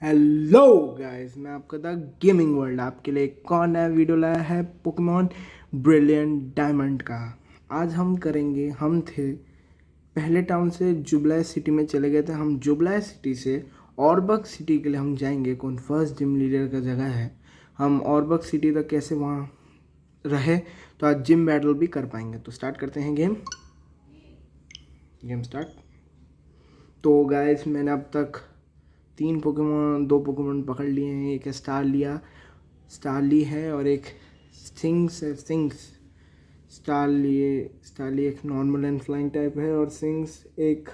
Hello guys, मैं आपका the gaming world आपके लिए एक कौन नया वीडियो लाया है पोकेमॉन ब्रिलियंट डायमंड का। आज हम थे पहले टाउन से जुबलाई सिटी में चले गए थे। हम जुबलाई सिटी से ऑरबक सिटी के लिए हम जाएंगे। कौन फर्स्ट जिम लीडर का जगह है। हम ऑरबक सिटी तक कैसे वहाँ रहे तो आज जिम बैटल भी कर पाएंगे। तो स्टार्ट करते हैं गेम स्टार्ट। तो गाइस, मैंने अब तक दो पोकेमोन पकड़ लिए हैं। एक स्टारली है और एक सिंग्स। स्टारली एक नॉर्मल एंड फ्लाइंग टाइप है और सिंग्स एक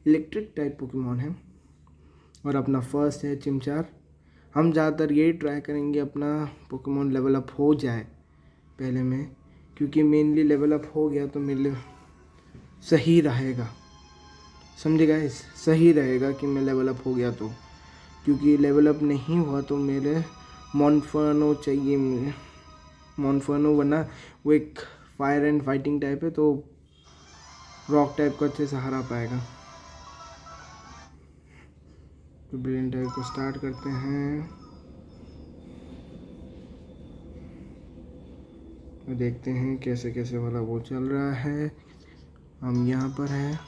इलेक्ट्रिक टाइप पोकेमोन है। और अपना फर्स्ट है चिमचार। हम ज़्यादातर यही ट्राई करेंगे अपना पोकेमोन लेवल अप हो जाए पहले में, क्योंकि मेनली लेवल अप हो गया तो मेरे लिए सही रहेगा। समझे गाइस, सही रहेगा कि मैं लेवल अप हो गया तो, क्योंकि लेवल अप नहीं हुआ तो मेरे मॉन्फर्नो चाहिए मुझे। मॉन्फर्नो वरना वो एक फायर एंड फाइटिंग टाइप है तो रॉक टाइप को अच्छे से हरा पाएगा। तो ब्रिलियंट टाइप को स्टार्ट करते हैं। तो देखते हैं कैसे कैसे वाला वो चल रहा है। हम यहाँ पर हैं,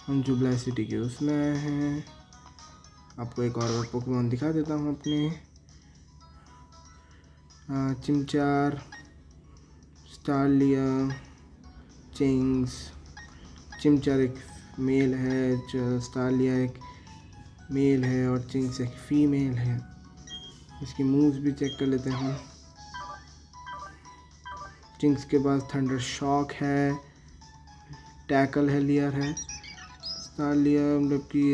हम जुबलाई सिटी के उसमें आए हैं। आपको एक और पोकेमॉन दिखा देता हूँ अपने। चिमचार, स्टारलिया, चिंग्स। चिमचार एक मेल है, स्टारलिया एक मेल है और चिंग्स एक फीमेल है। इसकी मूव्स भी चेक कर लेते हैं हम। चिंग्स के पास थंडर शॉक है, टैकल है, लियर है।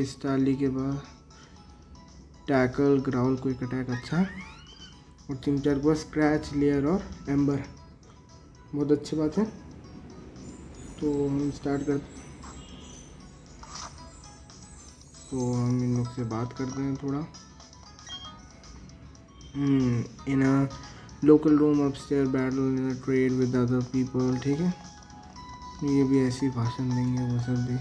स्टारली के पास टैकल, ग्राउल को एक अटैक अच्छा है। और चिमचार के पास स्क्रैच, लियर और एम्बर। बहुत अच्छी बात है। तो हम स्टार्ट करते तो हम इन लोग से बात करते हैं थोड़ा। In a local room upstair battle in a trade with other people. ठीक है, ये भी ऐसी भाषण देंगे वो सब भी।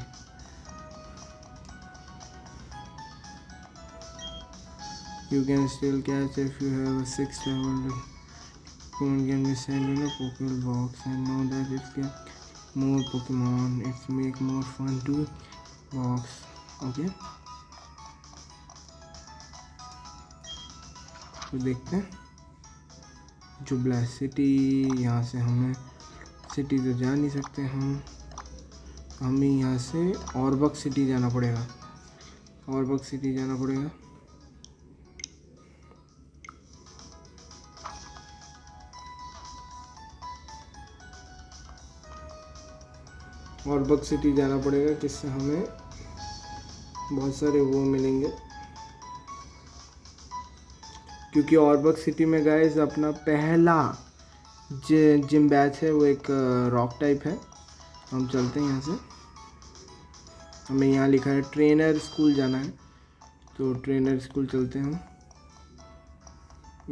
You can still catch if you have a 6 level Pokemon can be sent in a Pokemon box, and know that if you get more Pokemon, it's make more fun to box. Okay, तो देखते हैं जुबला city. यहाँ से हमें city तो जा नहीं सकते हमें यहाँ से ऑरबक सिटी जाना पड़ेगा। जिससे हमें बहुत सारे वो मिलेंगे, क्योंकि ऑरबक सिटी में गाइस अपना पहला जिम बैच है, वो एक रॉक टाइप है। हम चलते हैं यहाँ से। हमें यहाँ लिखा है ट्रेनर स्कूल जाना है, तो ट्रेनर स्कूल चलते हैं हम।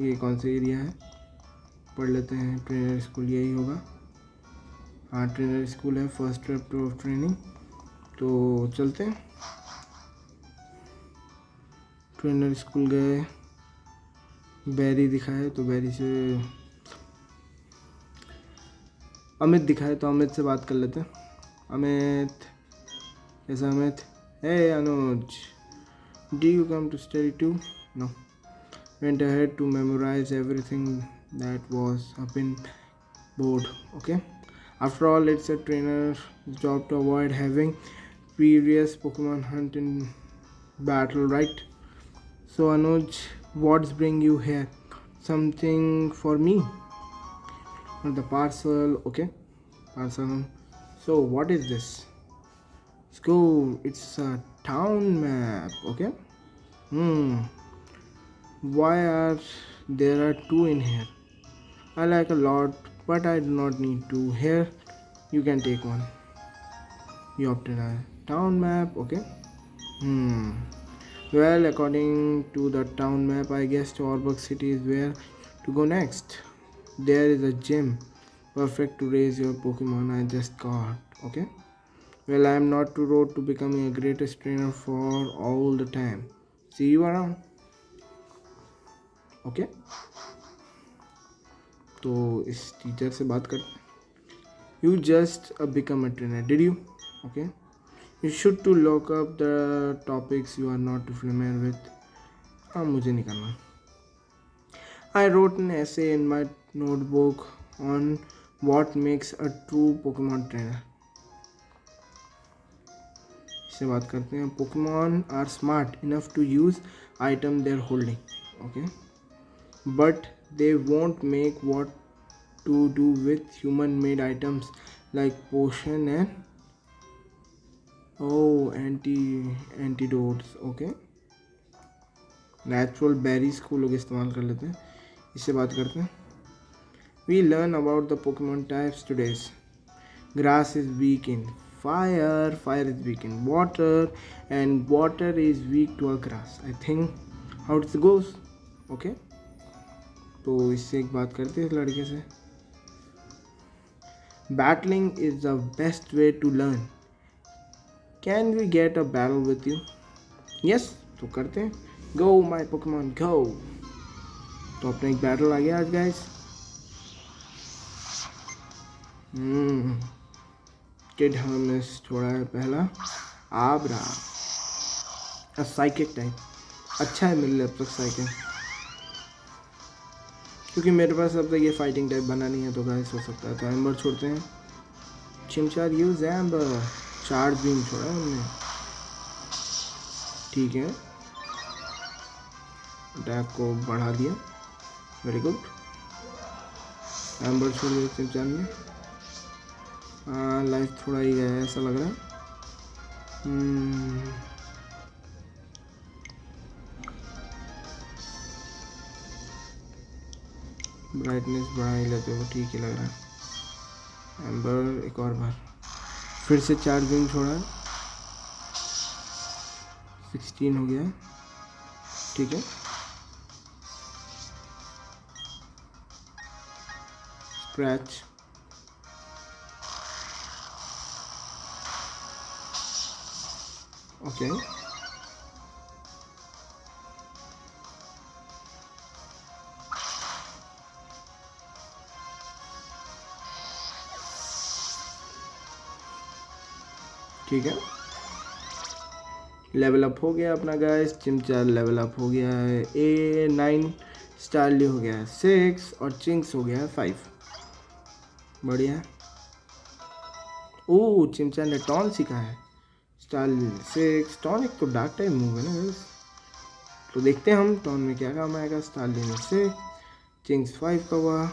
ये कौन सा एरिया है पढ़ लेते हैं। ट्रेनर स्कूल यही होगा। हाँ, ट्रेनर स्कूल है, first step two of training. तो चलते हैं। ट्रेनर स्कूल गए, बैरी दिखाए तो बैरी से अमित दिखाए तो अमित से बात कर लेते हैं। अमित, कैसा अमित? हे अनुज, do you come to study too? No. Went ahead to memorize everything that was up in board. Okay. After all, it's a trainer's job to avoid having previous Pokemon hunt in battle, right? So Anuj, what's bring you here? Something for me? Or the parcel? Okay. Parcel. So what is this? School. It's a town map. Okay. Why are there are two in here? I like a lot, but I do not need two. Here, you can take one. You opted a town map. Okay. Well, according to the town map, I guess Orbuk City is where to go next. There is a gym, perfect to raise your Pokemon. I just got. Okay. Well, I am not too road to becoming a greatest trainer for all the time. See you around. Okay, तो इस teacher से बात करते हैं। You just become a trainer, did you? Okay, you should to lock up the topics you are not familiar with. हाँ, मुझे नहीं करना। I wrote an essay in my notebook on what makes a true Pokemon trainer. इससे बात करते हैं। Pokemon are smart enough to use item they are holding, okay, but they won't make what to do with human made items like potion and antidotes, okay, natural berries को लोग इस्तेमाल कर लेते हैं। इससे बात करते हैं। We learn about the Pokemon types today. Grass is weak in fire, fire is weak in water, and water is weak to a grass. I think how it goes, okay. तो इससे एक बात करते हैं इस लड़के से। Battling is the best way to learn, can we get a battle with you? Yes, तो करते हैं। Go my Pokemon go. तो अपना एक बैटल आ गया आज गाइस। किड हर्मिस छोड़ा है पहला। आब्रा, साइकिक टाइप अच्छा है मिल अब तक साइकिक, क्योंकि मेरे पास अब तक ये फाइटिंग टाइप बना नहीं है, तो गाइस हो सकता है। तो एम्बर छोड़ते हैं। चिमचार यूज एम्बर, चार्ज बीम छोड़ा है हमने, ठीक है। अटैक को बढ़ा दिया, वेरी गुड। एम्बर छोड़ दिया चिमचार ने। लाइफ थोड़ा ही गया है ऐसा लग रहा है। ब्राइटनेस बढ़ा ही लेते हो, ठीक ही लग रहा है। एम्बर एक और बार फिर से चार्ज बीम छोड़ा है। 16 हो गया है, ठीक है। स्क्रैच, ओके, ठीक है। लेवल अप हो गया अपना गाइस। चिमचार लेवल अप हो गया है। A9, स्टारली हो गया है 6 और चिंक्स हो गया है 5। बढ़िया। ओह, चिमचार ने टॉन सीखा है। स्टारली 6, टॉन एक तो डार्क टाइप मूव है ना गाइस, तो देखते हैं हम टॉन में क्या काम आएगा। स्टारली में 6, चिंक्स 5 का हुआ।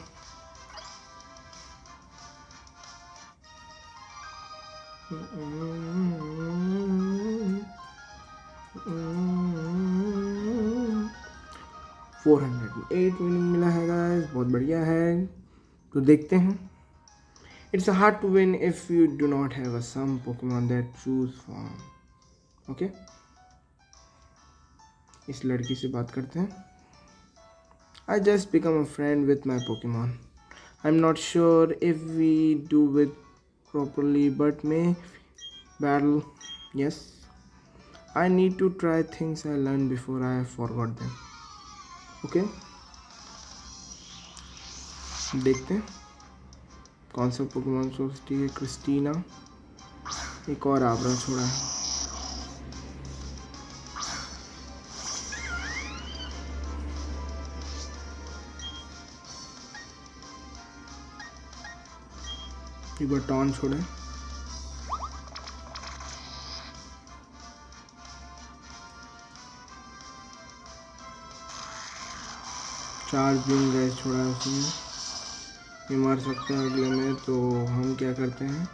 $408 विनिंग मिला है गाइस, बहुत बढ़िया है। तो देखते हैं। It's hard to win if you do not have a some Pokemon that choose form, okay. इस लड़की से बात करते हैं। I just become a friend with my Pokemon, I am not sure if we do with properly but may battle, yes, I need to try things I learned before I forgot them, okay। देखते हैं कौन सा Pokemon सोचती है। Christina, एक और आबरा छोड़ा है। एक बार टॉन छोड़े। चार्ज बीम गैस छोड़ा है उसने, ये मार सकता है अगले में। तो हम क्या करते हैं,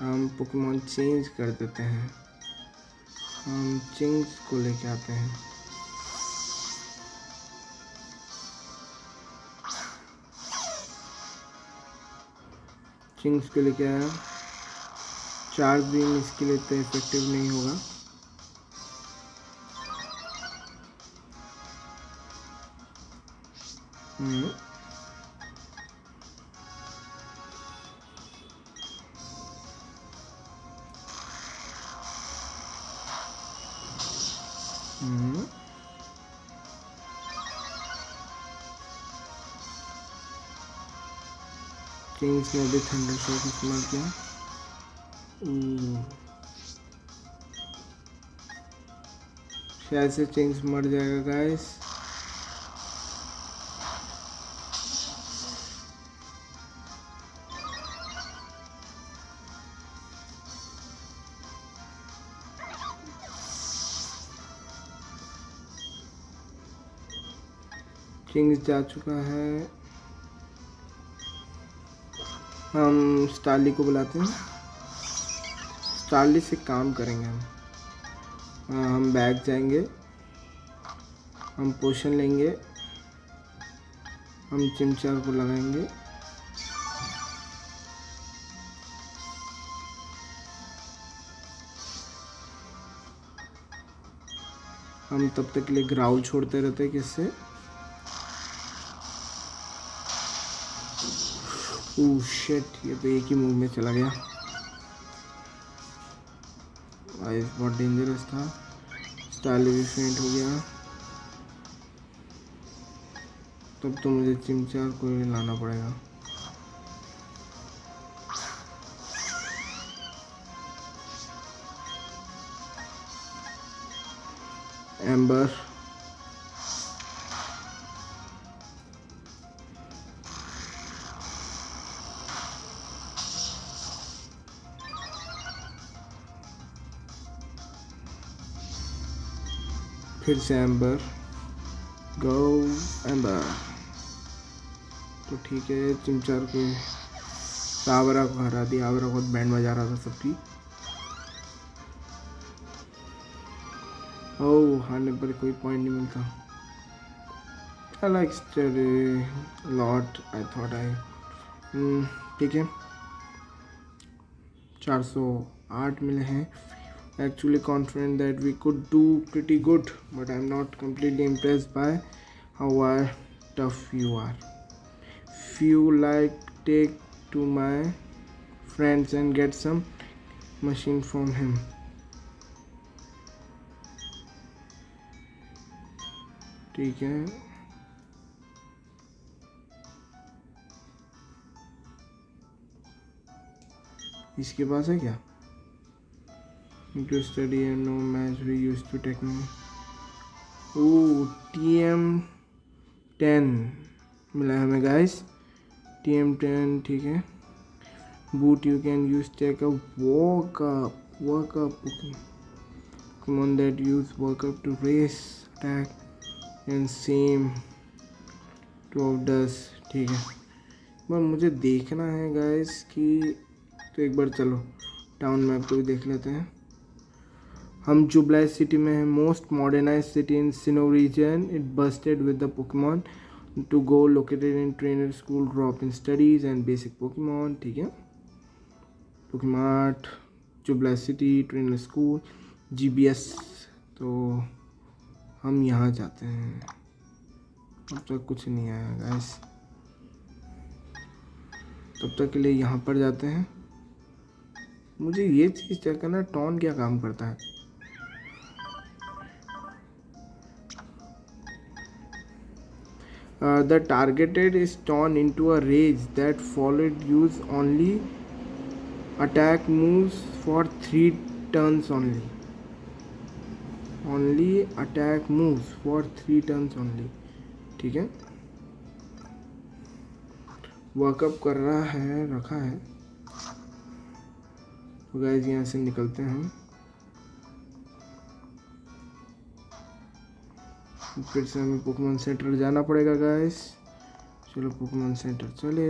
हम पोकेमॉन चेंज कर देते हैं। हम चिंग्स को लेके आते हैं। चिंग्स के लिए क्या है, चार्ज बीम इसके लिए इतना इफेक्टिव नहीं होगा। किंग्स ने भी थंडर शॉट इस्तेमाल किया। शायद से चिंग्स मर जाएगा गाइस। किंग्स जा चुका है। हम स्टार्ली को बुलाते हैं। स्टार्ली से काम करेंगे हम बैग जाएंगे, हम पोशन लेंगे, हम चिमचार को लगाएंगे। हम तब तक के लिए ग्राउल छोड़ते रहते हैं। किससे? ओह शिट, ये तो एक ही मूव में चला गया। गाइस बहुत डेंजरस था। स्टार्ली भी फेंट हो गया। तब तो मुझे चिमचार को ही लाना पड़ेगा। एम्बर फिर से एम्बर, गो एम्बर। तो ठीक है, चिमचार को आवरा को हरा दिया। आवरा बहुत बैंड बजा रहा था सबकी। ओह, हारने पर कोई पॉइंट नहीं मिलता। I like study lot, I thought I ठीक है। 408 मिले हैं। Actually confident that we could do pretty good, but I'm not completely impressed by how tough you are. If you like, take to my friends and get some machine from him. ठीक है, इसके पास है क्या? To study and no match we used to take me. Oh, TM10 मिला है हमें guys. TM10 ठीक है। Boot you can use take a walk up Pokemon that use walk up to race, attack and same to does। ठीक है, पर मुझे देखना है गाइस कि तो एक बार चलो टाउन मैप को भी देख लेते हैं। हम जुबलाई सिटी में है, most modernize city in Sinnoh region. It busted with the Pokemon to go located in trainer school, drop in studies and basic Pokemon. ठीक है, Pokemart, Jubilife city, trainer school, GBS। तो हम यहाँ जाते हैं। अब तक कुछ नहीं आया गाइस, तब तक के लिए यहाँ पर जाते हैं। मुझे ये चीज़ चेक करना, टॉन क्या काम करता है। The targeted is torn into a rage that followed. Use only attack moves for 3 turns only. Only attack moves for 3 turns only. ठीक है, वर्कअप कर रहा है, रखा है। तो गाइस यहाँ से निकलते हैं हम। फिर से हमें पोकेमॉन सेंटर जाना पड़ेगा गाइस। चलो पोकेमॉन सेंटर चले।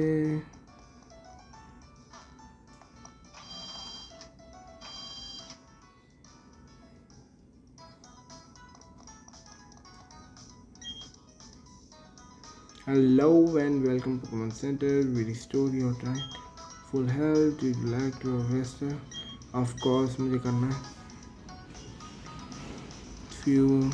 Hello and welcome Pokemon Center. We restore your time full health. Would you like to rest? Of course मुझे करना है। Few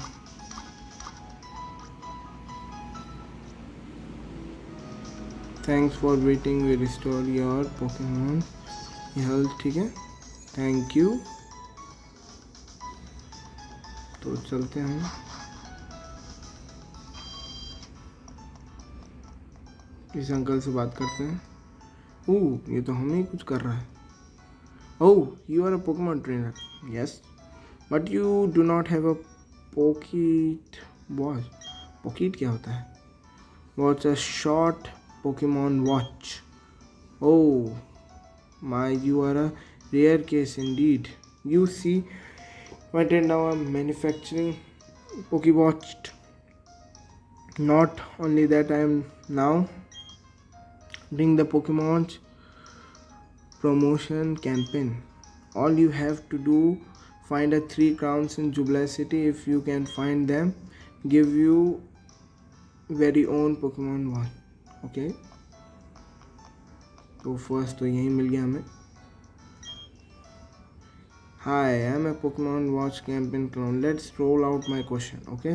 Thanks for waiting. We restore your Pokemon health। ठीक है, thank you. तो चलते हैं, इस अंकल से बात करते हैं। ओह, ये तो हमें ही कुछ कर रहा है। Oh, you are a Pokemon trainer. Yes, but you do not have a pocket watch. Pocket क्या होता है? Watch a short Pokemon watch. Oh my, you are a rare case indeed. You see, right now I'm manufacturing Pokewatch. Not only that, I am now doing the Pokemon promotion campaign. All you have to do, find a 3 crowns in Jubilee City. If you can find them, give you very own Pokemon one. Okay, तो first तो यही मिल गया हमें। Hi, I'm a Pokemon Watch campaign clone. Let's roll out my question. Okay,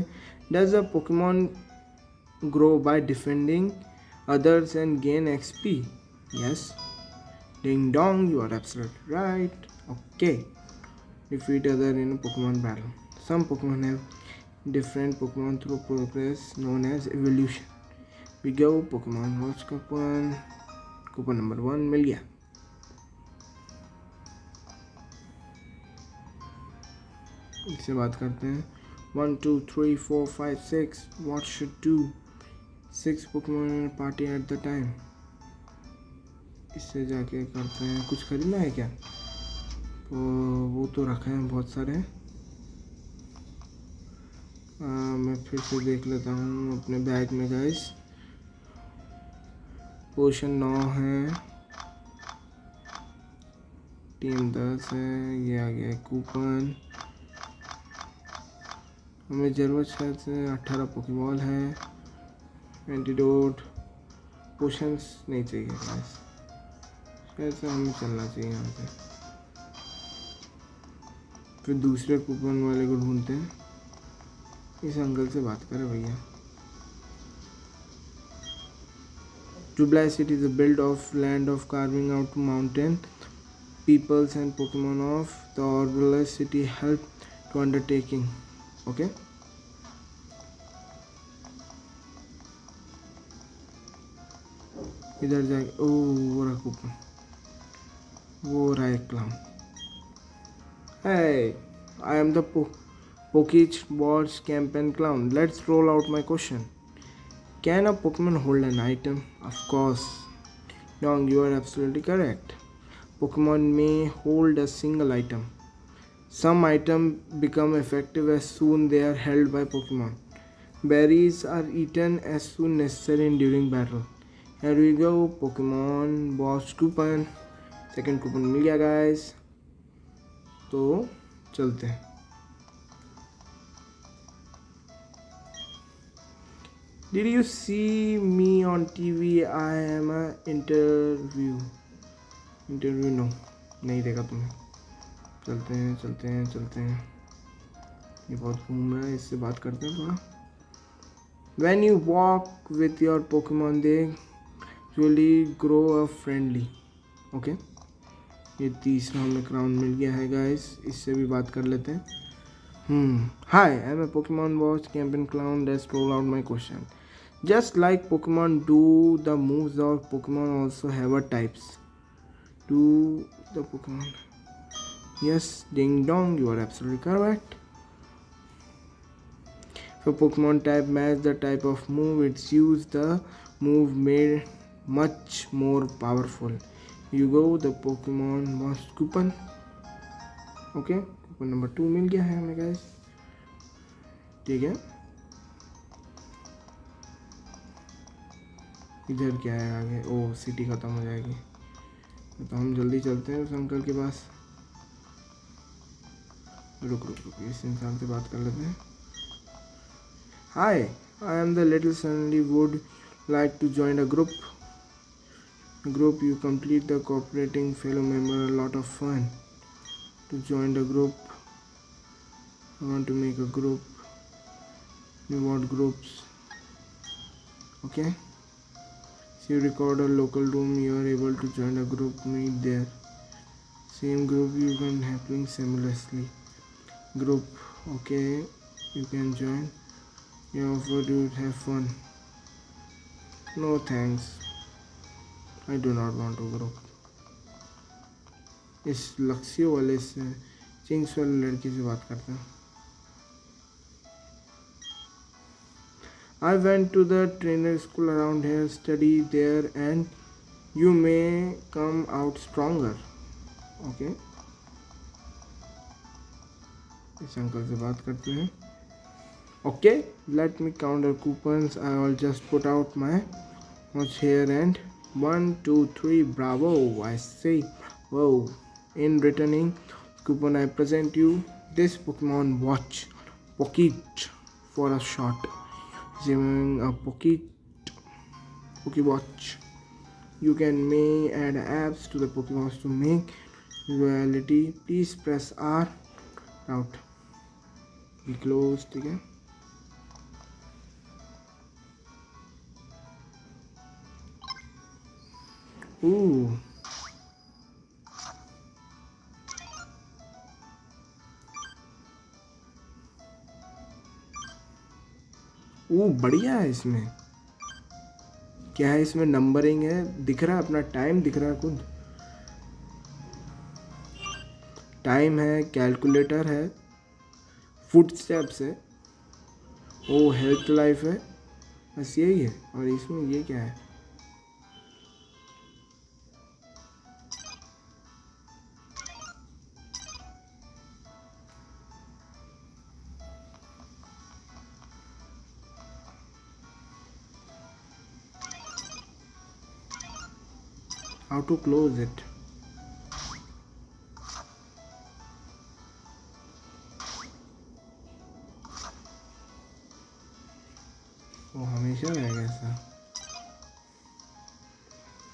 does a Pokemon grow by defending others and gain XP? Yes. Ding dong, you are absolutely right. Okay, defeat other in a Pokemon battle. Some Pokemon have different Pokemon through progress known as evolution. We go Pokemon Watch coupon. Coupon number 1 मिल गया। इससे बात करते हैं। 1 2 3 4 5 6 what should do? 6 Pokemon in a party at the time. इससे जाके करते हैं। कुछ खरीदना है क्या? तो वो तो रखे हैं बहुत सारे। मैं फिर से देख लेता हूँ अपने बैग में गाइस। पोशन 9 है, टीम 10 है, ये आ गया कूपन। हमें जरूरत शायद से 18 पोकेबॉल है, एंटीडोट, पोशंस नहीं चाहिए गाइस। शायद से हमें चलना चाहिए यहाँ पे। फिर दूसरे कूपन वाले को ढूंढते हैं। इस अंकल से बात करें भैया। Jubilee City is a built of land of carving out mountain peoples and Pokemon of the Orbalus city help to undertaking. Okay. इधर जाके वो रहा कूपन, वो रहा एक clown. Hey, I am the Pokech Wars campaign clown. Let's roll out my question. Can a Pokemon hold an item? Of course. Young, you are absolutely correct. Pokemon may hold a single item. Some items become effective as soon they are held by Pokemon. Berries are eaten as soon necessary during battle. Here we go, Pokemon Boss coupon. Second coupon मिल गया guys. तो चलते हैं। Did you see me on TV? I am a interview no, नहीं देखा तुमने। चलते हैं। ये बहुत घूम रहा है, इससे बात करते हैं थोड़ा। When you walk with your Pokemon, they usually grow up friendly. Okay? ये तीसरा हमें क्राउन मिल गया है गाइस, इससे भी बात कर लेते हैं। Hi, I'm a Pokemon Watch campaign clown. Let's roll out my question. Just like Pokemon do the moves, or Pokemon also have a types. Do the Pokemon? Yes, ding dong, you are absolutely correct. If a Pokemon type match the type of move it's used, the move made much more powerful. You go the Pokemon Watch coupon. Okay, coupon number 2 मिल गया है हमें guys. ठीक है, इधर क्या है आगे? ओ, city खत्म हो जाएगी तो हम जल्दी चलते हैं उस अंकल के पास। रुक, इस इंसान से बात कर लेते हैं। Hi, I am the little Sunny. Would like to join a group. You complete the cooperating fellow member. A lot of fun. To join the group, I want to make a group. You want groups? Okay. So you record a local room. You are able to join a group. Meet there. Same group you can happen seamlessly. Group. Okay. You can join. You offer to have fun. No thanks. I do not want to grow. इस लक्ष्य वाले से Ching's वाले लड़की से बात करते हैं. I went to the trainer school around here, study there, and you may come out stronger. Okay. इस अंकल से बात करते हैं. Okay, let me count the coupons. I will just put out my watch here and 1, 2, 3. Bravo! I say, whoa. In returning coupon, I present you this Pokemon watch, Pocket, for a shot. Giving a Pokewatch. You can may add apps to the Pokemon to make reality. Please press R. Out. We closed again. Ooh. बढ़िया है. इसमें क्या है? इसमें numbering है, दिख रहा है, अपना टाइम दिख रहा है खुद. टाइम है, कैलकुलेटर है, फुटस्टेप्स है, ओ हेल्थ लाइफ है, बस यही है. और इसमें ये क्या है? How to close it? वो हमेशा रहेगा ऐसा,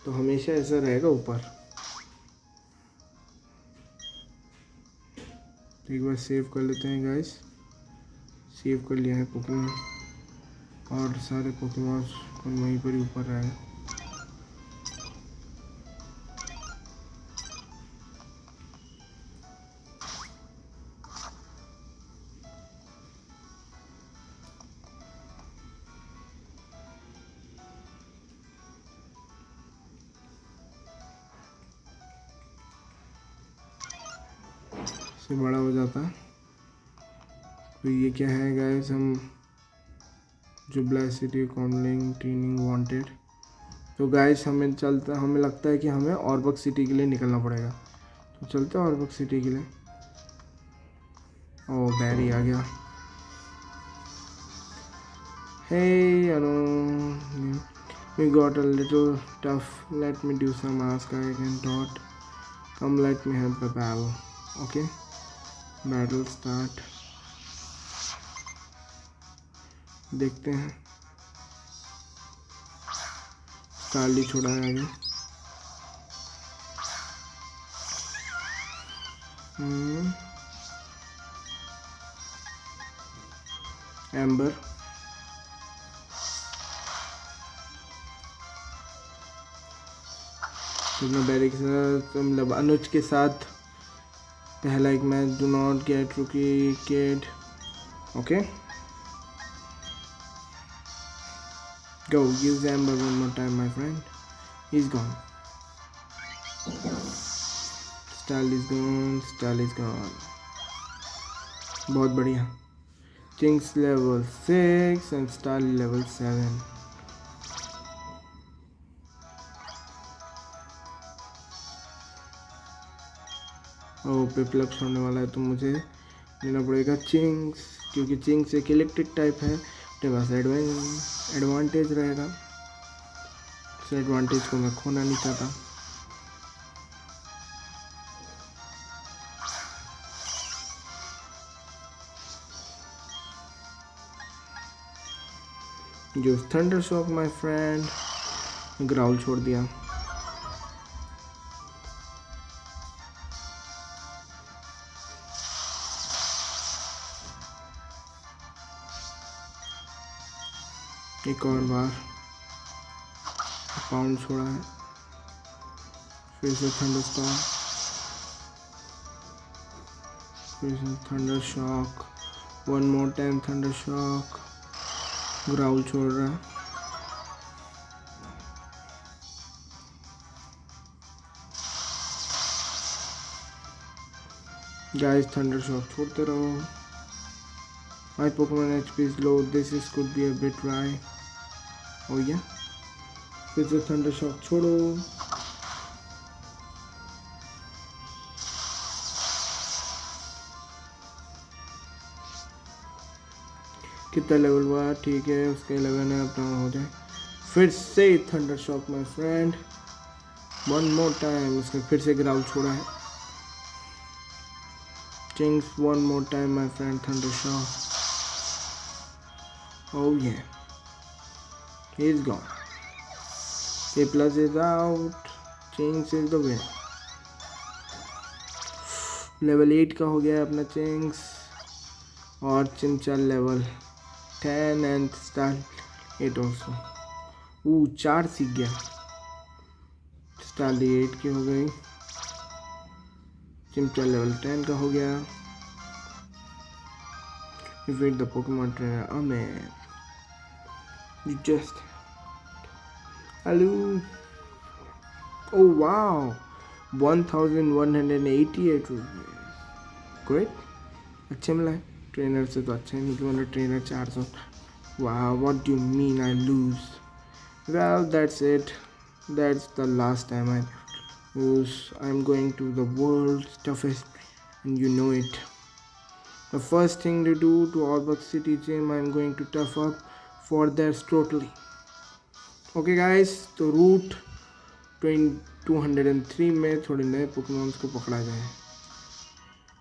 तो हमेशा ऐसा रहेगा ऊपर. एक बार सेव कर लेते हैं गाइस. सेव कर लिया है पोकेमॉन, और सारे पोकेमॉन वहीं पर ही ऊपर रहेगा. से बड़ा हो जाता है. तो ये क्या है गाइस? हम जुबलासिटी कॉन्लिंग ट्रेनिंग वांटेड. तो गाइस हमें लगता है कि हमें ऑर्बक सिटी के लिए निकलना पड़ेगा. तो चलते हैं ऑर्बक सिटी के लिए. ओ बैरी आ गया. Hey Anu, we got a little tough. Let me do some ask I can thought. Come let me help the battle. Okay. Battle start. देखते हैं. काली छोड़ा है अभी. एम्बर. बैरी के साथ मतलब अनुज के साथ पहला एक मैच. डू नॉट गेट रुकी kid. Okay go. Give amber one more time my friend. He is gone. Style is gone. Style is gone. बहुत बढ़िया. Ching's level 6 and style level 7. ओ पिपलक्स होने वाला है, तो मुझे लेना पड़ेगा चिंग्स, क्योंकि चिंग्स एक इलेक्ट्रिक टाइप है. मेरे पास एडवांटेज रहेगा. उस एडवांटेज को मैं खोना नहीं चाहता. जो thunder shock my friend. Growl छोड़ दिया. एक और बार पाउंड छोड़ा है. फिर से थंडर स्टॉर्म. फिर से thunder shock. One more time thunder shock, growl छोड़ रहा है। गाइस थंडर शॉक छोड़ते रहो। My Pokemon HP is low, this is could be a bit dry. Oh yeah, फिर से थंडर शॉक छोड़ो। कितना लेवल हुआ? ठीक है, उसका 11 है, अपना हो जाए। फिर से thunder shock my friend, one more time. उसने फिर से ग्राउल छोड़ा है। Jinx, one more time my friend, thunder shock. Oh yeah, he's gone. A plus is out. Jinx is the win. Level 8 का हो गया अपना चिंक्स, और चिमचल लेवल 10 एंड स्टार 8 ऑल्सो। 4 सीख गया। स्टार 8 की हो गई। चिमचल लेवल 10 का हो गया। Defeat the Pokemon trainer Amir. You just hello. Oh wow, 1188 rupees. Great. अच्छे मिला है। ट्रेनर से तो अच्छा ही निकला, मतलब trainer 400। Wow, what do you mean I lose? Well, that's it. That's the last time I lose. I'm going to the world's toughest, and you know it. The first thing to do to Orbach City Gym, I'm going to tough up for theirs totally. Okay guys, तो root 203 में थोड़े नए Pokémons को पकड़ा जाए।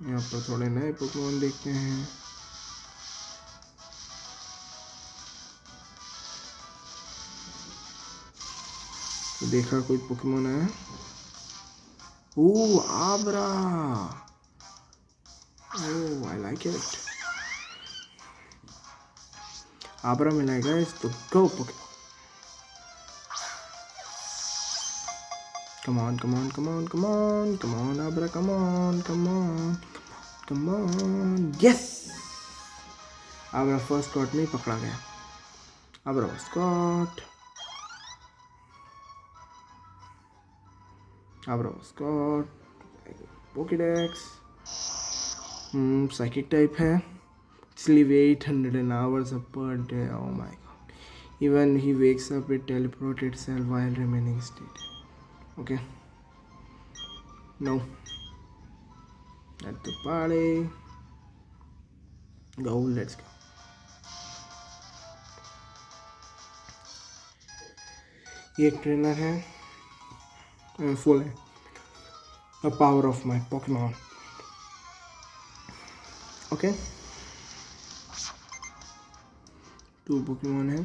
यहाँ पर थोड़े नए पोकेमॉन देखते हैं। तो देखा कोई पोकेमॉन है। ओह आब्रा, ओह आई लाइक इट। आब्रा मिला है गाइस, तो गो Pokemon. Come on, come on, come on, come on, come on, Abra, come on, come on, come on. Yes! Abra first caught में पकड़ा गया। Abra was caught. Abra was caught. Pokédex. Psychic type है। Sleep 800 an hours per day. Oh my god. Even he wakes up, it teleports itself while remaining steady. Okay. No. At the party. Go, let's go. ये एक trainer है, full है। The power of my Pokemon. Okay. 2 Pokemon है।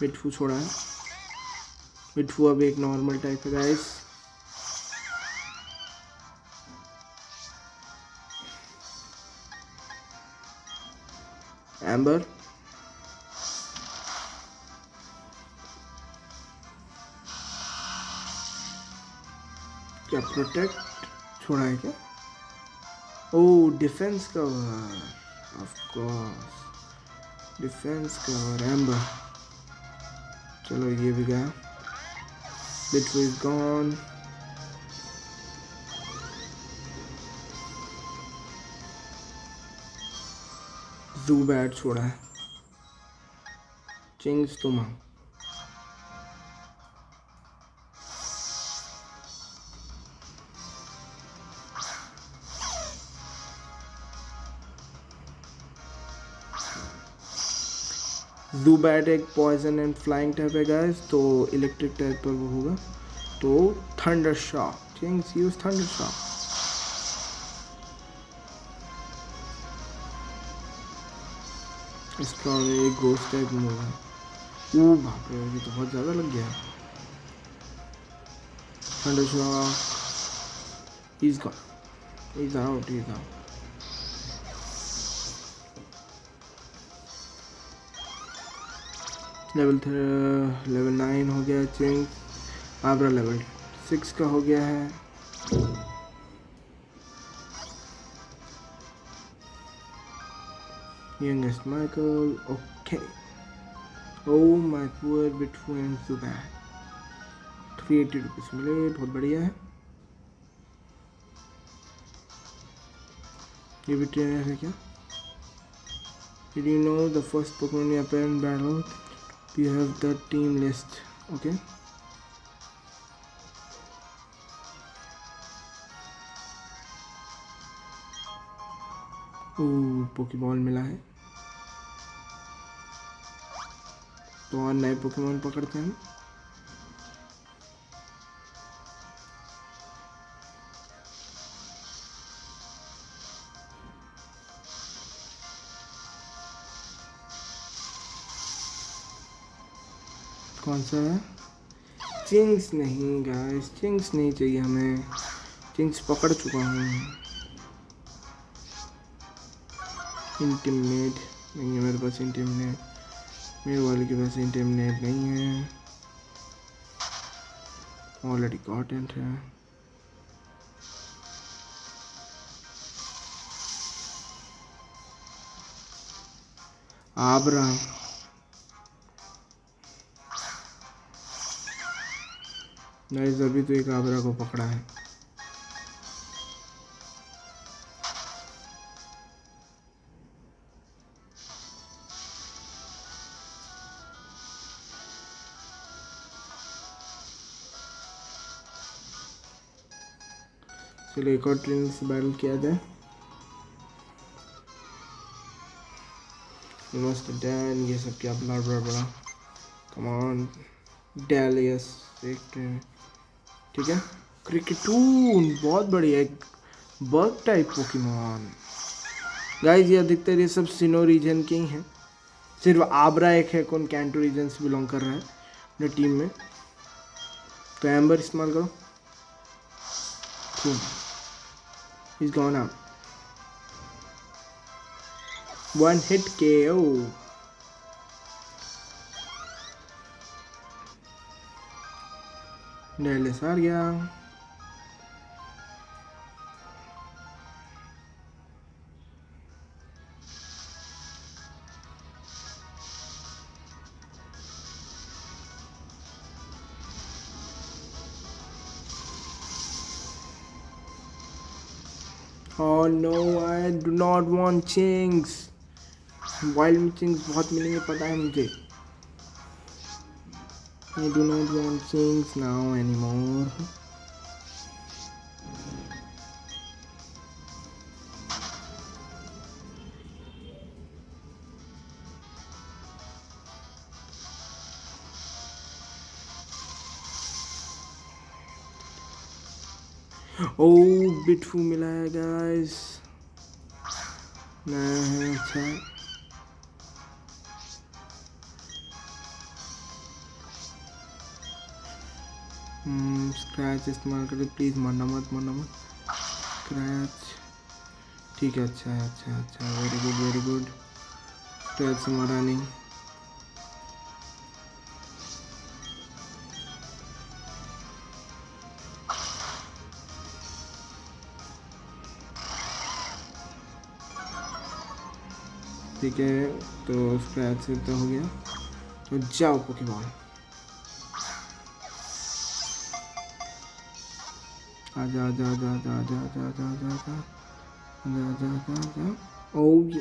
मिटफू छोड़ा है। मिटफू अब एक नॉर्मल टाइप है गाइस। एम्बर, क्या प्रोटेक्ट छोड़ा है क्या? Oh defence cover, of course defence cover. Ember, चलो ये भी गया। Bitfu is gone. Zubat छोड़ा है। चिंग्स तुम Zubat एक पॉइजन एंड फ्लाइंग टाइप है गाइस, तो इलेक्ट्रिक टाइप पर वो होगा। तो thunder shock, Ching's use thunder shock. इसका एक घोस्ट टाइप मूव है। ओह बाप रे, ये तो बहुत ज़्यादा लग गया। Thunder shock, he's gone, he's out, he's out। Level 9 हो गया चिंग्स। आब्रा लेवल 6 का हो गया है। Youngest Michael, okay. Oh my poor बिटफू एंड सुबह 380 रुपीज़ मिले, बहुत बढ़िया है। ये भी ट्रेनर है क्या? Did you know the first Pokemon you appear in battle? You have the team list. Okay. Poké Ball मिला है, तो और नए पोकेमॉन पकड़ते हैं। कौन सा है? चिंग्स नहीं गाइस, चिंग्स नहीं चाहिए हमें, चिंग्स पकड़ चुका हूँ। इंटिमिनेट नहीं है मेरे पास, इंटिमिनेट मेरे वाले के पास इंटिमिनेट नहीं है, ऑलरेडी कॉटेंट है। आबरा, गाइस अभी तो एक आबरा को पकड़ा है। चलो एक और ट्रेनर से बैटल किया जाए। मस्त डैन, ये सब क्या बड़ा बड़ा बड़ा, कम ऑन डेलियस, एक ट्रेनर, ठीक है। क्रिकेटून बहुत बढ़िया, एक बग टाइप पोकेमॉन। गाइस ये अधिकतर ये सब सिनो रीजन के ही हैं, सिर्फ आबरा एक है कौन कैंटो रीजन से बिलोंग कर रहा है अपने टीम में। तो एम्बर इस्तेमाल करो। He's gone out. One hit KO. Dallas हार गया। Oh no, I do not want Chinks. Wild में Chinks बहुत मिलेंगे पता है मुझे। I do not want Chinks now anymore. Oh, बिटफू मिला है गाइस, नया है, अच्छा। स्क्रैच इस्तेमाल करें प्लीज़, मरना मत मरना मत। स्क्रैच ठीक है, अच्छा है, अच्छा अच्छा, very good very good. Scratch से मारा नहीं। ठीक है, तो स्क्रैच से तो हो गया, तो जाओ पोकेमॉन, आजा आजा आजा आजा आजा आजा आजा आजा आजा आजा आजा आजा। ओह ये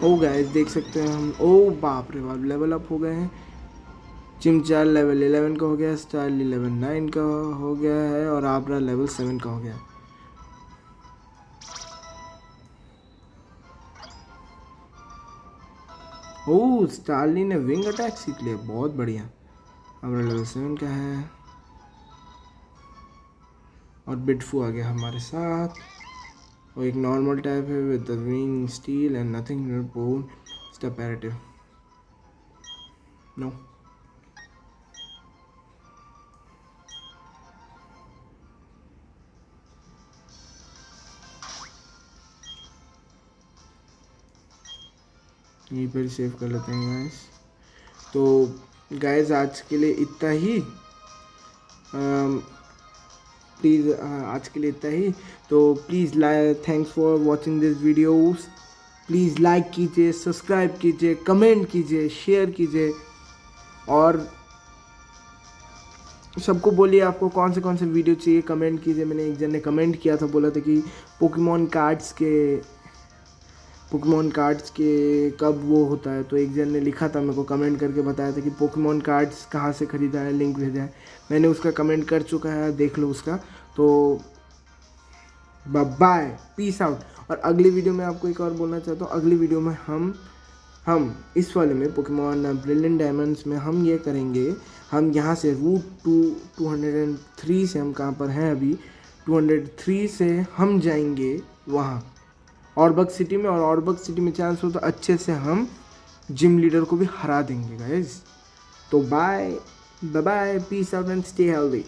तो गाइस देख सकते हैं हम, ओ बाप रे बाप, लेवल अप हो गए हैं। चिमचार लेवल 11 का हो गया, स्टार 11 9 का हो गया है, और आबरा लेवल 7 का हो गया। ओह स्टारली ने विंग अटैक सीख लिया, बहुत बढ़िया। आबरा लेवल 7 का है, और बिटफू आ गया हमारे साथ, और एक नॉर्मल टाइप है with the wing steel and nothing bone स्टेपरेटिव। नो यहीं पर सेव कर लेते हैं गाइस। तो गाइस आज के लिए इतना ही। प्लीज़ आज के लिए इतना ही। तो please thanks for watching this videos. Please like कीजिए, सब्सक्राइब कीजिए, कमेंट कीजिए, शेयर कीजिए और सबको बोलिए आपको कौन से वीडियो चाहिए, कमेंट कीजिए। मैंने एक जन ने कमेंट किया था, बोला था कि पोकेमॉन कार्ड्स के कब वो होता है। तो एक जन ने लिखा था मेरे को, कमेंट करके बताया था कि पोकेमॉन कार्ड्स कहाँ से ख़रीदा है, लिंक भेजा है। मैंने उसका कमेंट कर चुका है, देख लो उसका। तो बाय, पीस आउट। और अगली वीडियो में आपको एक और बोलना चाहता हूँ, अगली वीडियो में हम इस वाले में पोकेमॉन ब्रिलियंट डायमंड्स में हम ये करेंगे। हम यहाँ से रूट 203 से, हम कहाँ पर हैं अभी, 203 से हम जाएंगे वहाँ ऑर्बक सिटी में। और ऑर्बक सिटी में चांस हो तो अच्छे से हम जिम लीडर को भी हरा देंगे गाइस। तो bye bye, peace out and stay healthy.